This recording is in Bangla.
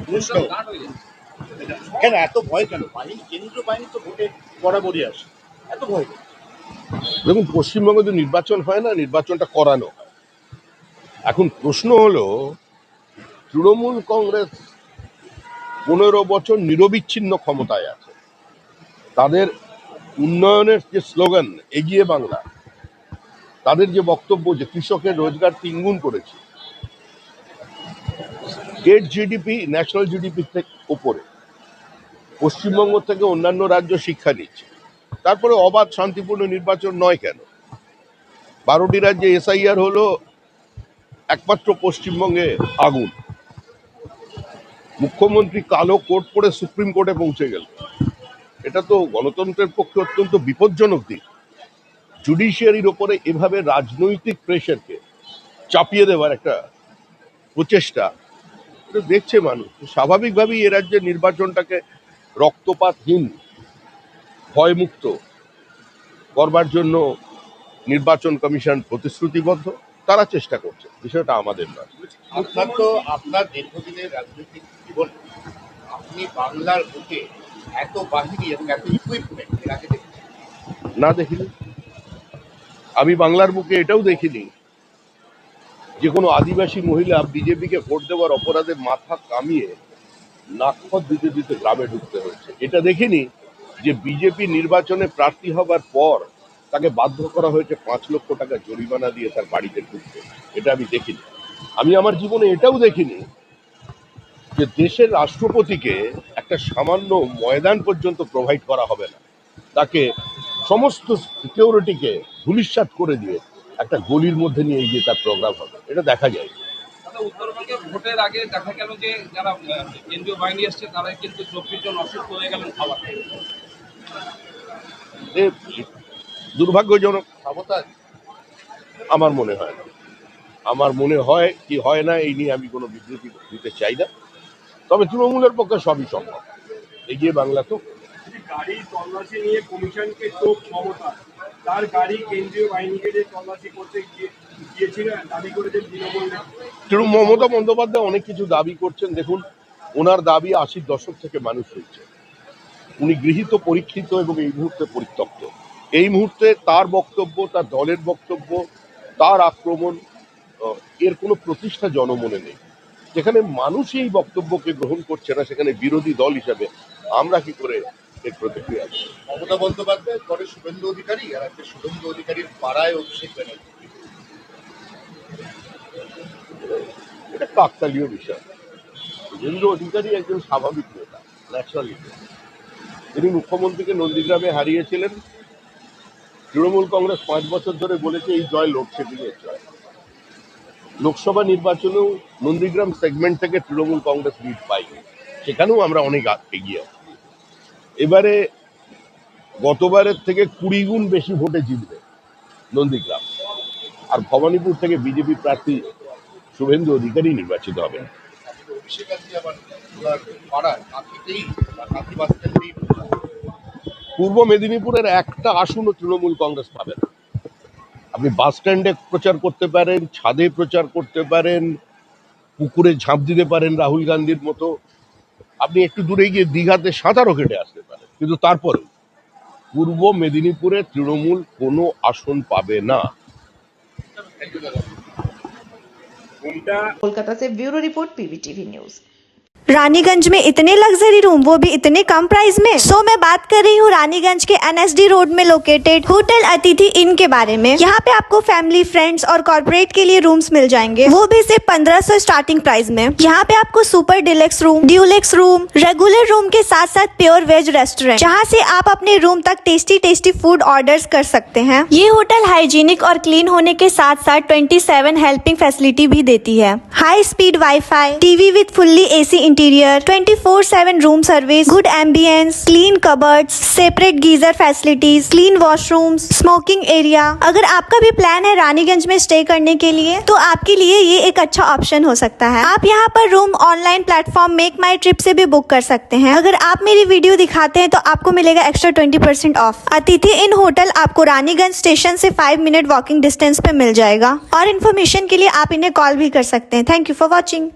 প্রশ্ন কেন এত ভয় কেন? বাহিনী, কেন্দ্রীয় বাহিনী তো ভোটে বরাবরই আসে, এত ভয় কেন? দেখুন, পশ্চিমবঙ্গে তো নির্বাচন হয় না, নির্বাচনটা করানো হয়। এখন প্রশ্ন হলো, তৃণমূল কংগ্রেস 15 বছর নিরবিচ্ছিন্ন ক্ষমতায় আছে। তাদের উন্নয়নের যে স্লোগান এগিয়ে বাংলা, তাদের যে বক্তব্য যে কৃষকের রোজগার 3 গুণ করেছে, স্টেট জিডিপি ন্যাশনাল জিডিপির থেকে উপরে, পশ্চিমবঙ্গ থেকে অন্যান্য রাজ্য শিক্ষা নিচ্ছে, তারপরে অবাধ শান্তিপূর্ণ নির্বাচন নয় কেন? 12টি রাজ্যে এসআইআর হলো, একমাত্র পশ্চিমবঙ্গে আগুন। মুখ্যমন্ত্রী কালো কোট পরে সুপ্রিম কোর্টে পৌঁছে গেল, এটা তো গণতন্ত্রের পক্ষে অত্যন্ত বিপজ্জনক দিক। জুডিশিয়ারির ওপরে এভাবে রাজনৈতিক প্রেশারকে চাপিয়ে দেওয়ার একটা প্রচেষ্টা, এটা দেখছে মানুষ। স্বাভাবিকভাবেই এ রাজ্যের নির্বাচনটাকে রক্তপাতহীন, ভয়মুক্ত করবার জন্য নির্বাচন কমিশন প্রতিশ্রুতিবদ্ধ, তারা চেষ্টা করছে, বিষয়টা আমাদের নয়। আপনার দীর্ঘদিনের রাজনৈতিক জীবন, আপনি বাংলার বুকে এত বাহিনী এবং এত ইকুইপমেন্ট এর আগে দেখেছেন? না, দেখিনি। আমি বাংলার বুকে এটাও দেখিনি যে কোনো আদিবাসী মহিলা বিজেপিকে ভোট দেওয়ার অপরাধে মাথা কামিয়ে নাকফত দিতে দিতে গ্রামে ঢুকতে হয়েছে। এটা দেখিনি যে বিজেপি নির্বাচনে প্রার্থী হবার পর তাকে বাধ্য করা হয়েছে 5 লক্ষ টাকা জরিমানা দিয়ে তার বাড়িতে ঢুকতে। এটা আমি দেখিনি। আমি আমার জীবনে এটাও দেখিনি যে দেশের রাষ্ট্রপতিকে একটা সামান্য ময়দান পর্যন্ত প্রোভাইড করা হবে না, তাকে সমস্ত সিকিউরিটিকে ধূলিসাৎ করে দিয়ে একটা গলির মধ্যে নিয়ে গিয়ে তার প্রোগ্রাম হবে। এটা দেখা যায়। উত্তরবঙ্গে ভোটের আগে দেখা গেল যে যারা কেন্দ্রীয় বাহিনী আসছে তারা কিন্তু 24 জন অসুস্থ হয়ে গেলেন খাবার। দুর্ভাগ্যজনক। সাবতাজ আমার মনে হয় না। আমার মনে হয় কি হয় না, এই নিয়ে আমি কোনো বিবৃতি দিতে চাই না। তবে তৃণমূলের পক্ষে সবই সম্ভব। এগিয়ে বাংলা তো গাড়ি তল্লাশি নিয়ে কমিশনকে চোখ মমতা, তার গাড়ি কেন্দ্রীয় বাহিনীকে যে তল্লাশি করতে গিয়েছিল দাবি করেছেন তৃণমূল। মমতা বন্দ্যোপাধ্যায় অনেক কিছু দাবি করছেন। দেখুন, ওনার দাবি 80-র দশক থেকে মানুষ হচ্ছে। উনি গৃহীত, পরীক্ষিত এবং এই মুহূর্তে পরিত্যক্ত। এই মুহূর্তে তার বক্তব্য, তার দলের বক্তব্য, তার আক্রমণ, এর কোনো প্রতিষ্ঠা জনমনে নেই। যেখানে মানুষ এই বক্তব্যকে গ্রহণ করছে না, সেখানে বিরোধী দল হিসাবে আমরা কি করে এর প্রতিক্রিয়া? মমতা বন্দ্যোপাধ্যায় পরে শুভেন্দু অধিকারী, আর আজকে শুভেন্দু অধিকারীর পাড়ায় অভিষেক ব্যানার্জি। এটা কাকতালীয় বিষয়। শুভেন্দু অধিকারী একজন স্বাভাবিক নেতা, ন্যাচারাল লিডার। তিনি মুখ্যমন্ত্রীকে নন্দীগ্রামে হারিয়েছিলেন। তৃণমূল কংগ্রেস 5 বছর ধরে বলেছে এই জয় লোডশেডিংয়ের জয়। লোকসভা নির্বাচনেও নন্দীগ্রাম সেগমেন্ট থেকে তৃণমূল কংগ্রেস লিড পায়নি, সেখানেও আমরা অনেক এগিয়ে আছি। এবারে গতবারের থেকে 20 গুণ বেশি ভোটে জিতবে নন্দীগ্রাম, আর ভবানীপুর থেকে বিজেপি প্রার্থী শুভেন্দু অধিকারী নির্বাচিত হবেন। অভিষেক আজকে আবার পাড়ায় কাঁথিতেই বা কাঁথি বাস স্ট্যান্ডেই। পূর্ব মেদিনীপুরের একটা আসনও তৃণমূল কংগ্রেস পাবে না। আপনি বাস স্ট্যান্ডে প্রচার করতে পারেন, ছাদে প্রচার করতে পারেন, পুকুরে ঝাঁপ দিতে পারেন রাহুল গান্ধীর মতো, আপনি একটু দূরে গিয়ে দীঘাতে সাঁতারও কেটে আসতে পারেন, কিন্তু তারপরেও পূর্ব মেদিনীপুরে তৃণমূল কোনো আসন পাবে না। कोलकाता से bureau report PVTV news. Raniganj में इतने लग्जरी रूम, वो भी इतने कम प्राइस में। सो मैं बात कर रही हूँ रानीगंज के एनएसडी रोड में लोकेटेड होटल अतिथि इन के बारे में। यहाँ पे आपको फैमिली, फ्रेंड्स और कॉर्पोरेट के लिए रूम्स मिल जाएंगे, वो भी सिर्फ 1500 स्टार्टिंग प्राइस में। यहाँ पे आपको super deluxe room, Dulux room, regular room के साथ साथ प्योर वेज रेस्टोरेंट, जहाँ से आप अपने रूम तक टेस्टी टेस्टी फूड ऑर्डर्स कर सकते हैं। ये होटल हाइजीनिक और क्लीन होने के साथ साथ 27 हेल्पिंग फैसिलिटी भी देती है। High speed wifi, TV with fully AC interior, 24/7 room service, good ambience, clean cupboards, separate geyser facilities, clean washrooms, smoking area. अगर आपका भी प्लान है रानीगंज में स्टे करने के लिए, तो आपके लिए ये एक अच्छा ऑप्शन हो सकता है। आप यहाँ पर रूम ऑनलाइन प्लेटफॉर्म मेक माई ट्रिप से भी बुक कर सकते हैं। अगर आप मेरी वीडियो दिखाते हैं तो आपको मिलेगा एक्स्ट्रा 20% ऑफ। अतिथि इन होटल आपको रानीगंज स्टेशन से 5 मिनट वॉकिंग डिस्टेंस पे मिल जाएगा। और इन्फॉर्मेशन के लिए आप इन्हें कॉल भी कर सकते हैं। Thank you for watching.